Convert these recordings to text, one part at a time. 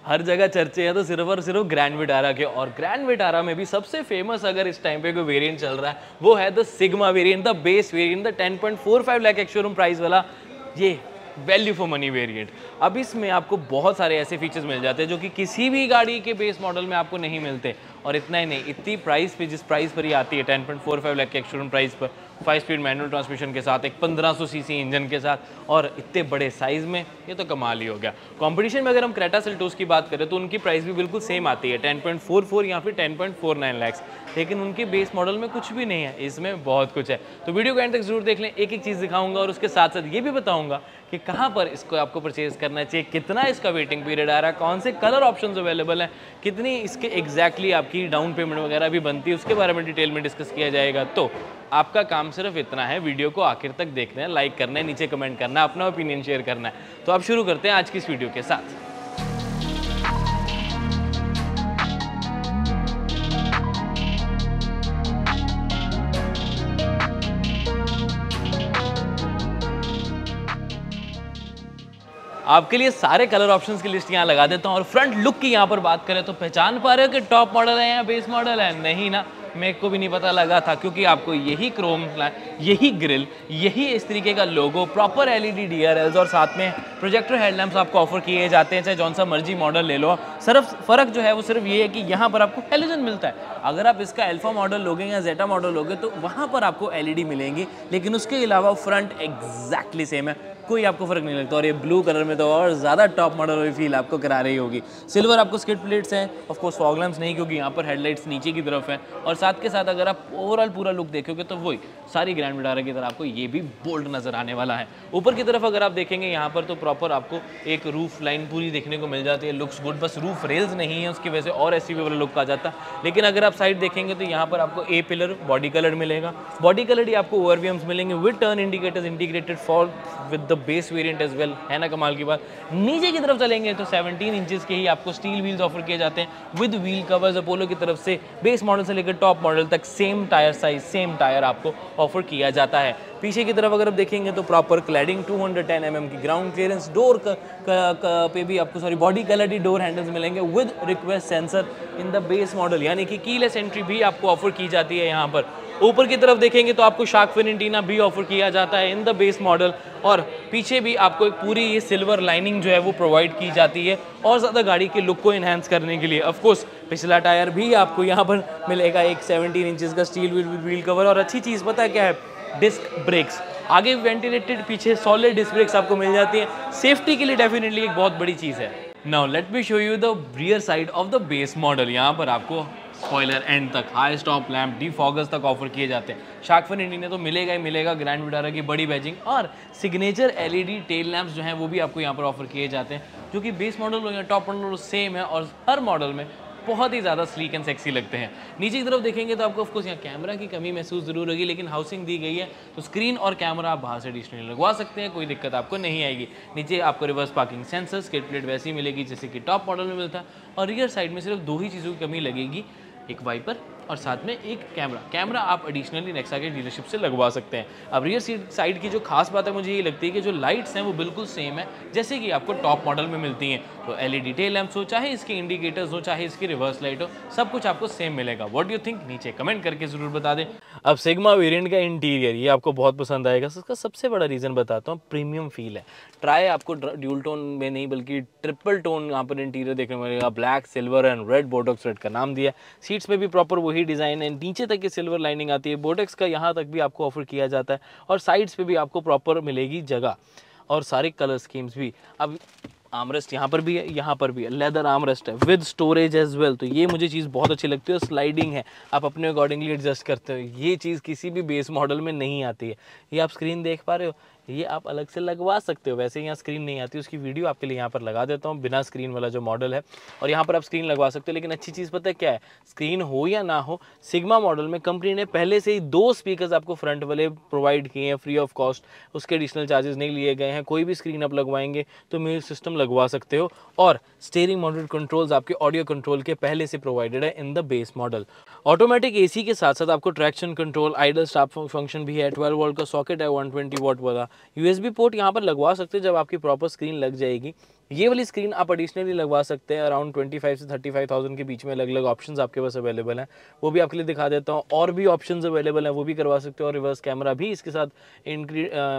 हर जगह चर्चे हैं तो सिर्फ और सिर्फ ग्रैंड विटारा के, और ग्रैंड विटारा में भी सबसे फेमस अगर इस टाइम पे कोई वेरिएंट चल रहा है वो है the sigma variant, the base variant, the 10.45 lakh ex showroom price वाला ये वैल्यू फॉर मनी वेरिएंट। अब इसमें आपको बहुत सारे ऐसे फीचर्स मिल जाते हैं जो कि किसी भी गाड़ी के बेस मॉडल में आपको नहीं मिलते। और इतना ही नहीं, इतनी प्राइस पे, जिस प्राइस पर ये आती है 10.45 लाख के एक्स-शोरूम प्राइस पर, 5 स्पीड मैनुअल ट्रांसमिशन के साथ, एक 1500 सीसी इंजन के साथ, और इतने बड़े साइज़ में, ये तो कमाल ही हो गया। कंपटीशन में अगर हम क्रेटा सेल्टोस की बात करें तो उनकी प्राइस भी बिल्कुल सेम आती है 10.44 या फिर 10.49 लाख, लेकिन उनके बेस मॉडल में कुछ भी नहीं है, इसमें बहुत कुछ है। तो वीडियो को एंड तक जरूर देख लें, एक एक चीज़ दिखाऊंगा और उसके साथ साथ ये भी बताऊंगा कि कहाँ पर इसको आपको परचेज करना चाहिए, कितना इसका वेटिंग पीरियड आ रहा है, कौन से कलर ऑप्शंस अवेलेबल हैं, कितनी इसके एग्जैक्टली आपकी डाउन पेमेंट वगैरह भी बनती है, उसके बारे में डिटेल में डिस्कस किया जाएगा। तो आपका काम सिर्फ इतना है, वीडियो को आखिर तक देखना है, लाइक करना है, नीचे कमेंट करना है, अपना ओपिनियन शेयर करना है। तो अब शुरू करते हैं आज की इस वीडियो के साथ। आपके लिए सारे कलर ऑप्शंस की लिस्ट यहाँ लगा देता हूँ, और फ्रंट लुक की यहाँ पर बात करें तो पहचान पा रहे हो कि टॉप मॉडल है या बेस मॉडल है? नहीं ना, मेरे को भी नहीं पता लगा था, क्योंकि आपको यही क्रोम, यही ग्रिल, यही इस तरीके का लोगो, प्रॉपर एलईडी डीआरएल्स और साथ में प्रोजेक्टर हेडलैम्प्स आपको ऑफर किए जाते हैं, चाहे जौन सा मर्जी मॉडल ले लो। सिर्फ फ़र्क जो है वो सिर्फ ये है कि यहाँ पर आपको हेलोजन मिलता है। अगर आप इसका अल्फा मॉडल लोगे या जेटा मॉडल लोगे तो वहाँ पर आपको एलईडी मिलेंगी, लेकिन उसके अलावा फ्रंट एग्जैक्टली सेम है, कोई आपको फर्क नहीं लगता। और ये ब्लू कलर में तो और ज़्यादा टॉप मॉडल वाली फील आपको करा रही होगी। सिल्वर आपको स्किड प्लेट्स हैं, ऑफ कोर्स फॉग लैंप्स नहीं, क्योंकि यहाँ पर हेडलाइट्स नीचे की तरफ है, और साथ के साथ अगर आप ओवरऑल पूरा लुक देखोगे तो वही सारी ग्रैंड विटारा की तरह आपको ये भी बोल्ड नजर आने वाला है। ऊपर की तरफ अगर आप देखेंगे यहाँ पर तो प्रॉपर आपको एक रूफ लाइन पूरी देखने को मिल जाती है, लुक्स गुड। बस रूफ रेल्स नहीं है, उसकी वजह से और एसयूवी वाला लुक आ जाता है। लेकिन अगर आप साइड देखेंगे तो यहाँ पर आपको ए पिलर बॉडी कलर मिलेगा, बॉडी कलर ही आपको ओवरवीएम्स मिलेंगे with turn indicators integrated for with the base variant as well, है ना कमाल की बात। नीचे की तरफ चलेंगे तो 17 इंचेस के ही आपको स्टील व्हील्स ऑफर किए जाते हैं विद व्हील कवर्स। अपोलो की तरफ से बेस मॉडल से लेकर टॉप मॉडल तक same tyre size, same tyre आपको ऑफर किया जाता है। पीछे की तरफ अगर आप देखेंगे तो प्रॉपर क्लैडिंग 210 mm की ग्राउंड क्लियरेंस, डोर पे भी आपको बॉडी कलर डोर हैंडल्स मिलेंगे with request sensor in the base model, यानी कि कीलेस एंट्री भी आपको ऑफर की जाती है यहाँ पर। ऊपर की तरफ देखेंगे तो आपको शार्क फिन एंटीना भी ऑफर किया जाता है इन द बेस मॉडल, और पीछे भी आपको एक पूरी ये सिल्वर लाइनिंग जो है वो प्रोवाइड की जाती है और ज़्यादा गाड़ी के लुक को इन्हांस करने के लिए। ऑफ कोर्स पिछला टायर भी आपको यहाँ पर मिलेगा, एक 17 इंचेस का स्टील व्हील कवर। और अच्छी चीज़ पता है क्या है? डिस्क ब्रेक्स, आगे वेंटिलेटेड, पीछे सॉलिड डिस्क ब्रेक्स आपको मिल जाती हैं। सेफ्टी के लिए डेफिनेटली एक बहुत बड़ी चीज़ है। Now let me show you the rear side of the base model. यहाँ पर आपको स्पॉइलर एंड तक, हाई स्टॉप लैंप, डिफॉगर्स तक ऑफर किए जाते हैं। शार्क फिन एंटीना तो मिलेगा ही मिलेगा, ग्रैंड विटारा की बड़ी बैजिंग और सिग्नेचर एलईडी टेल लैंप्स जो हैं वो भी आपको यहाँ पर ऑफर किए जाते हैं, जो कि बेस मॉडल हो या टॉप मॉडल सेम है, और हर मॉडल में बहुत ही ज़्यादा स्लीक एंड सेक्सी लगते हैं। नीचे की तरफ देखेंगे तो आपको ऑफकोर्स यहाँ कैमरा की कमी महसूस जरूर होगी, लेकिन हाउसिंग दी गई है तो स्क्रीन और कैमरा आप बाहर से एडिशनली लगवा सकते हैं, कोई दिक्कत आपको नहीं आएगी। नीचे आपको reverse parking sensor, skid plate वैसी मिलेगी जैसे कि टॉप मॉडल में मिलता है, और रियर साइड में सिर्फ दो ही चीज़ों की कमी लगेगी, एक वाइपर और साथ में एक कैमरा आप एडिशनली नेक्सा के डीलरशिप से लगवा सकते हैं। अब रियर साइड की जो खास बात है मुझे ये लगती है कि जो लाइट्स हैं वो बिल्कुल सेम है जैसे कि आपको टॉप मॉडल में मिलती हैं। तो एलईडी टेल लैंप्स हो, चाहे इसके इंडिकेटर्स हो, चाहे इसकी रिवर्स लाइट हो, सब कुछ आपको सेम मिलेगा। What do you think? नीचे कमेंट करके जरूर बता दें। अब सिग्मा वेरिएंट का इंटीरियर ये आपको बहुत पसंद आएगा। इसका सबसे बड़ा रीज़न बताता हूँ, प्रीमियम फील है। ट्राई आपको ड्यूल टोन में नहीं बल्कि ट्रिपल टोन यहाँ पर इंटीरियर देखने को मिलेगा। Black, silver and red, Botox red का नाम दिया। सीट्स पे भी प्रॉपर वही डिज़ाइन है, नीचे तक की सिल्वर लाइनिंग आती है, बोटेक्स का यहाँ तक भी आपको ऑफर किया जाता है, और साइड्स पे भी आपको प्रॉपर मिलेगी जगह, और सारे कलर स्कीम्स भी। अब आर्मरेस्ट यहाँ पर भी है, यहाँ पर भी है, लेदर आर्मरेस्ट है विद स्टोरेज एज वेल। तो ये मुझे चीज़ बहुत अच्छी लगती है। स्लाइडिंग है, आप अपने अकॉर्डिंगली एडजस्ट करते हो, ये चीज़ किसी भी बेस मॉडल में नहीं आती है। ये आप स्क्रीन देख पा रहे हो, ये आप अलग से लगवा सकते हो, वैसे यहाँ स्क्रीन नहीं आती, उसकी वीडियो आपके लिए यहाँ पर लगा देता हूँ, बिना स्क्रीन वाला जो मॉडल है, और यहाँ पर आप स्क्रीन लगवा सकते हो। लेकिन अच्छी चीज़ पता है क्या है? स्क्रीन हो या ना हो, सिग्मा मॉडल में कंपनी ने पहले से ही 2 स्पीकर्स आपको फ्रंट वाले प्रोवाइड किए हैं फ्री ऑफ कॉस्ट, उसके एडिशनल चार्जेस नहीं लिए गए हैं। कोई भी स्क्रीन आप लगवाएंगे तो म्यूजिक सिस्टम लगवा सकते हो, और स्टीयरिंग माउंटेड कंट्रोल्स आपके ऑडियो कंट्रोल के पहले से प्रोवाइडेड है in the base model. Automatic AC के साथ साथ आपको traction control, idle stop function भी है। 12 वोल्ट का सॉकेट है, 120 वाट वाला। यूएसबी पोर्ट यहाँ पर लगवा सकते हैं जब आपकी प्रॉपर स्क्रीन लग जाएगी। ये वाली स्क्रीन आप एडिशनली लगवा सकते हैं अराउंड 25 से 35,000 के बीच में। अलग अलग ऑप्शंस आपके पास अवेलेबल हैं, वो भी आपके लिए दिखा देता हूँ। और भी ऑप्शंस अवेलेबल हैं, वो भी करवा सकते हो। और रिवर्स कैमरा भी इसके साथ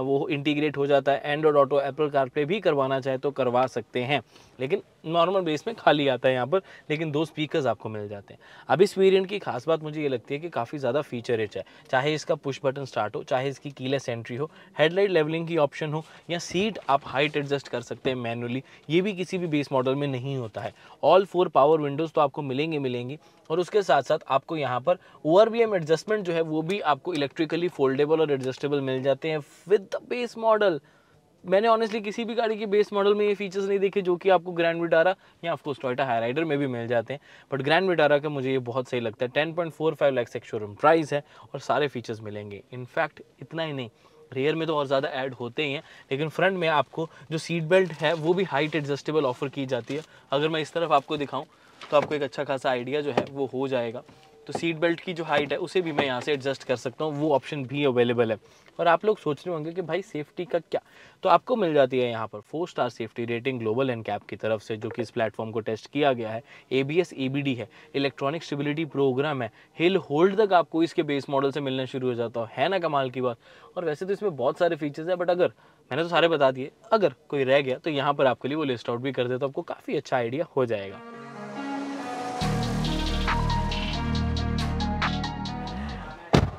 वो इंटीग्रेट हो जाता है। एंड्रॉइड ऑटो, एप्पल कारप्ले भी करवाना चाहे तो करवा सकते हैं, लेकिन नॉर्मल बेस में खाली आता है यहाँ पर, लेकिन 2 स्पीकर्स आपको मिल जाते हैं। अब इस वेरिएंट की खास बात मुझे ये लगती है कि काफ़ी ज़्यादा फीचर रिच है। चाहे इसका पुश बटन स्टार्ट हो, चाहे इसकी कीलेस एंट्री हो, हेडलाइट लेवलिंग की ऑप्शन हो, या सीट आप हाइट एडजस्ट कर सकते हैं मैनुअली, ये भी किसी भी बेस मॉडल में नहीं होता है। ऑल 4 पावर विंडोज़ तो आपको मिलेंगी। और उसके साथ साथ आपको यहाँ पर ORVM एडजस्टमेंट जो है वो भी आपको इलेक्ट्रिकली फोल्डेबल और एडजस्टेबल मिल जाते हैं विद द बेस मॉडल। मैंने ऑनेस्टली किसी भी गाड़ी के बेस मॉडल में ये फीचर्स नहीं देखे जो कि आपको ग्रैंड विटारा या ऑफकोर्स टोयोटा हाईराइडर में भी मिल जाते हैं, बट ग्रैंड विटारा का मुझे ये बहुत सही लगता है। 10.45 लाख एक शोरूम प्राइस है और सारे फीचर्स मिलेंगे। इनफैक्ट इतना ही नहीं, रेयर में तो और ज़्यादा ऐड होते ही हैं, लेकिन फ्रंट में आपको जो सीट बेल्ट है वो भी हाइट एडजस्टेबल ऑफर की जाती है। अगर मैं इस तरफ आपको दिखाऊं तो आपको एक अच्छा खासा आइडिया जो है वो हो जाएगा। तो सीट बेल्ट की जो हाइट है उसे भी मैं यहाँ से एडजस्ट कर सकता हूँ, वो ऑप्शन भी अवेलेबल है। और आप लोग सोच रहे होंगे कि भाई सेफ्टी का क्या, तो आपको मिल जाती है यहाँ पर 4 star safety rating global NCAP की तरफ से, जो कि इस प्लेटफॉर्म को टेस्ट किया गया है। ABS ABD है, इलेक्ट्रॉनिक स्टेबिलिटी प्रोग्राम है, हिल होल्ड तक आपको इसके बेस मॉडल से मिलना शुरू हो जाता है ना कमाल की बात। और वैसे तो इसमें बहुत सारे फीचर्स है, बट अगर मैंने तो सारे बता दिए, अगर कोई रह गया तो यहाँ पर आपके लिए वो लिस्ट आउट भी कर दे, तो आपको काफ़ी अच्छा आइडिया हो जाएगा।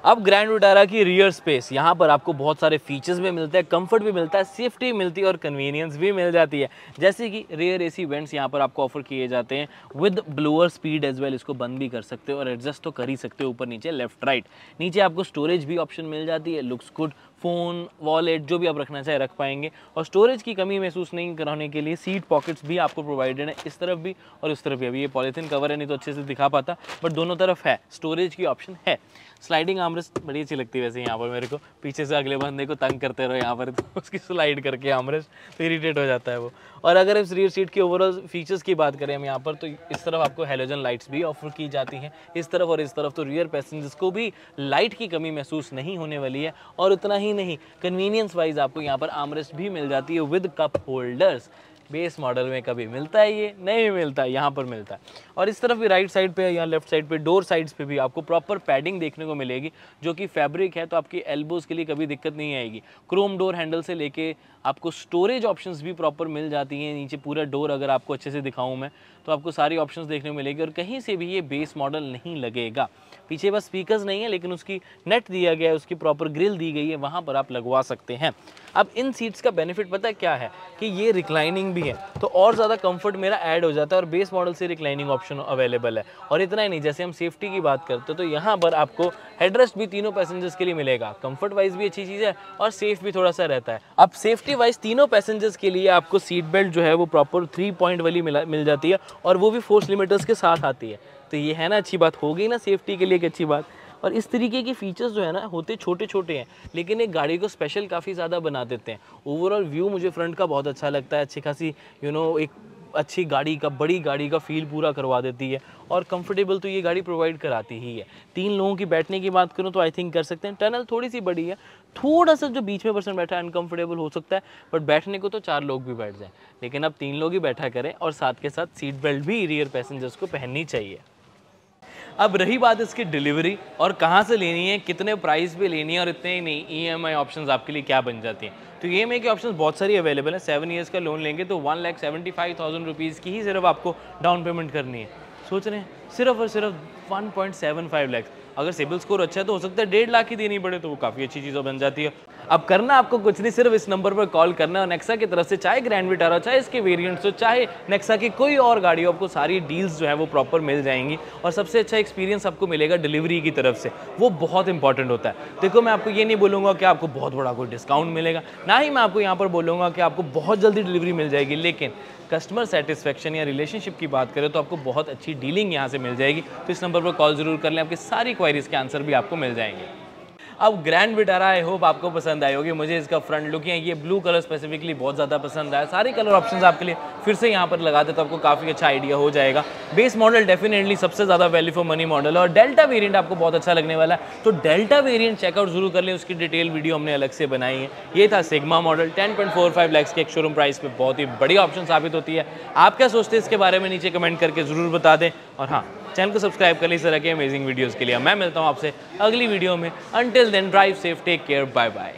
अब ग्रैंड विटारा की रियर स्पेस, यहाँ पर आपको बहुत सारे फीचर्स भी मिलते हैं, कंफर्ट भी मिलता है, सेफ्टी मिलती है और कन्वीनियंस भी मिल जाती है। जैसे कि रियर AC वेंट्स यहाँ पर आपको ऑफर किए जाते हैं with blower speed as well. इसको बंद भी कर सकते हो और एडजस्ट तो कर ही सकते हो ऊपर नीचे लेफ्ट राइट। नीचे आपको स्टोरेज भी ऑप्शन मिल जाती है, लुक्स गुड। फ़ोन, वॉलेट जो भी आप रखना चाहे रख पाएंगे। और स्टोरेज की कमी महसूस नहीं कराने के लिए सीट पॉकेट्स भी आपको प्रोवाइडेड है, इस तरफ भी और इस तरफ भी। अभी ये पॉलीथीन कवर है नहीं तो अच्छे से दिखा पाता, बट दोनों तरफ है, स्टोरेज की ऑप्शन है। स्लाइडिंग आर्मरेस्ट बड़ी अच्छी लगती है वैसे यहाँ पर मेरे को, पीछे से अगले बंदे को तंग करते रहो यहाँ पर तो उसकी स्लाइड करके आर्मरेस्ट, तो इरिटेट हो जाता है वो। और अगर इस रियर सीट की ओवरऑल फीचर्स की बात करें हम यहाँ पर, तो इस तरफ आपको हेलोजन लाइट्स भी ऑफर की जाती हैं, इस तरफ और इस तरफ। तो रियर पैसेंजर्स को भी लाइट की कमी महसूस नहीं होने वाली है। और उतना ही नहीं, कन्वीनियंस वाइज आपको यहाँ पर आर्मरेस्ट भी मिल जाती है with cup holders. Base model में कभी मिलता है ये नहीं मिलता, यहाँ पर मिलता है। और इस तरफ भी राइट साइड पे या लेफ्ट साइड पे डोर साइड्स पे भी आपको प्रॉपर पैडिंग देखने को मिलेगी, जो कि फैब्रिक है, तो आपकी एल्बोज़ के लिए कभी दिक्कत नहीं आएगी। क्रोम डोर हैंडल से लेके आपको स्टोरेज ऑप्शंस भी प्रॉपर मिल जाती हैं। नीचे पूरा डोर अगर आपको अच्छे से दिखाऊं मैं तो आपको सारी ऑप्शंस देखने को मिलेगी और कहीं से भी ये बेस मॉडल नहीं लगेगा। पीछे बस स्पीकर्स नहीं है, लेकिन उसकी नेट दिया गया है, उसकी प्रॉपर ग्रिल दी गई है, वहाँ पर आप लगवा सकते हैं। अब इन सीट्स का बेनिफिट पता है क्या है कि ये रिक्लाइनिंग भी है, तो और ज़्यादा कंफर्ट मेरा ऐड हो जाता है। और बेस मॉडल से रिक्लाइनिंग ऑप्शन अवेलेबल है। और इतना ही नहीं, जैसे हम सेफ्टी की बात करते हैं तो यहाँ पर आपको हेडरेस्ट भी तीनों पैसेंजर्स के लिए मिलेगा। कंफर्ट वाइज भी अच्छी चीज़ है और सेफ भी थोड़ा सा रहता है। अब सेफ्टी वाइज तीनों पैसेंजर्स के लिए आपको सीट बेल्ट जो है वो प्रॉपर 3 पॉइंट वाली मिल जाती है, और वो भी फोर्स लिमिटर्स के साथ आती है। तो ये है ना अच्छी बात, हो गई ना सेफ्टी के लिए एक अच्छी बात। और इस तरीके की फीचर्स जो है ना होते छोटे छोटे हैं, लेकिन एक गाड़ी को स्पेशल काफ़ी ज़्यादा बना देते हैं। ओवरऑल व्यू मुझे फ्रंट का बहुत अच्छा लगता है, अच्छी खासी एक अच्छी गाड़ी का, बड़ी गाड़ी का फील पूरा करवा देती है। और कंफर्टेबल तो ये गाड़ी प्रोवाइड कराती ही है। 3 लोगों की बैठने की बात करूँ तो आई थिंक कर सकते हैं। टनल थोड़ी सी बड़ी है, थोड़ा सा जो बीच में पर्सन बैठा है अनकंफर्टेबल हो सकता है, बट बैठने को तो 4 लोग भी बैठ जाएं, लेकिन अब 3 लोग ही बैठा करें। और साथ के साथ सीट बेल्ट भी रियर पैसेंजर्स को पहननी चाहिए। अब रही बात इसकी डिलीवरी और कहाँ से लेनी है, कितने प्राइस पे लेनी है, और इतने ही नहीं EMI ऑप्शंस आपके लिए क्या बन जाती हैं। तो EMI के ऑप्शंस बहुत सारी अवेलेबल है। 7 ईयर्स का लोन लेंगे तो 1,75,000 रुपीज़ की ही सिर्फ आपको डाउन पेमेंट करनी है। सोच रहे हैं सिर्फ और सिर्फ 1.75 लाख। अगर सिबिल स्कोर अच्छा है तो हो सकता है 1.5 लाख ही देनी पड़े, तो वो काफ़ी अच्छी चीज़ बन जाती है। अब करना आपको कुछ नहीं, सिर्फ इस नंबर पर कॉल करना है और नेक्सा की तरफ से चाहे ग्रैंड विटारा, चाहे इसके वेरिएंट्स हो, चाहे नेक्सा की कोई और गाड़ी हो, आपको सारी डील्स जो है वो प्रॉपर मिल जाएंगी। और सबसे अच्छा एक्सपीरियंस आपको मिलेगा डिलीवरी की तरफ से, वो बहुत इंपॉर्टेंट होता है। देखो, मैं आपको ये नहीं बोलूँगा कि आपको बहुत बड़ा कोई डिस्काउंट मिलेगा, ना ही मैं आपको यहाँ पर बोलूँगा कि आपको बहुत जल्दी डिलीवरी मिल जाएगी, लेकिन कस्टमर सेटिस्फेक्शन या रिलेशनशिप की बात करें तो आपको बहुत अच्छी डीलिंग यहाँ से मिल जाएगी। तो इस नंबर पर कॉल ज़रूर कर लें, आपकी सारी क्वायरीज़ के आंसर भी आपको मिल जाएंगे। अब ग्रैंड विटारा आई होप आपको पसंद आई होगी। मुझे इसका फ्रंट लुक है, ये ब्लू कलर स्पेसिफिकली बहुत ज़्यादा पसंद आया। सारे कलर ऑप्शंस आपके लिए फिर से यहाँ पर लगा दे तो आपको काफ़ी अच्छा आइडिया हो जाएगा। बेस मॉडल डेफिनेटली सबसे ज़्यादा वैल्यू फॉर मनी मॉडल है और डेल्टा वेरिएंट आपको बहुत अच्छा लगने वाला है, तो डेल्टा वेरिएंट चेकआउट जरूर कर लें, उसकी डिटेल वीडियो हमने अलग से बनाई है। ये था सिग्मा मॉडल 10.45 लाख के एक शोरूम प्राइस पे बहुत ही बड़ी ऑप्शन साबित होती है। आप क्या सोचते हैं इसके बारे में नीचे कमेंट करके ज़रूर बता दें और हाँ, चैनल को सब्सक्राइब कर लें इस तरह के अमेजिंग वीडियोज़ के लिए। मैं मिलता हूँ आपसे अगली वीडियो में। Until then drive safe, take care, bye bye.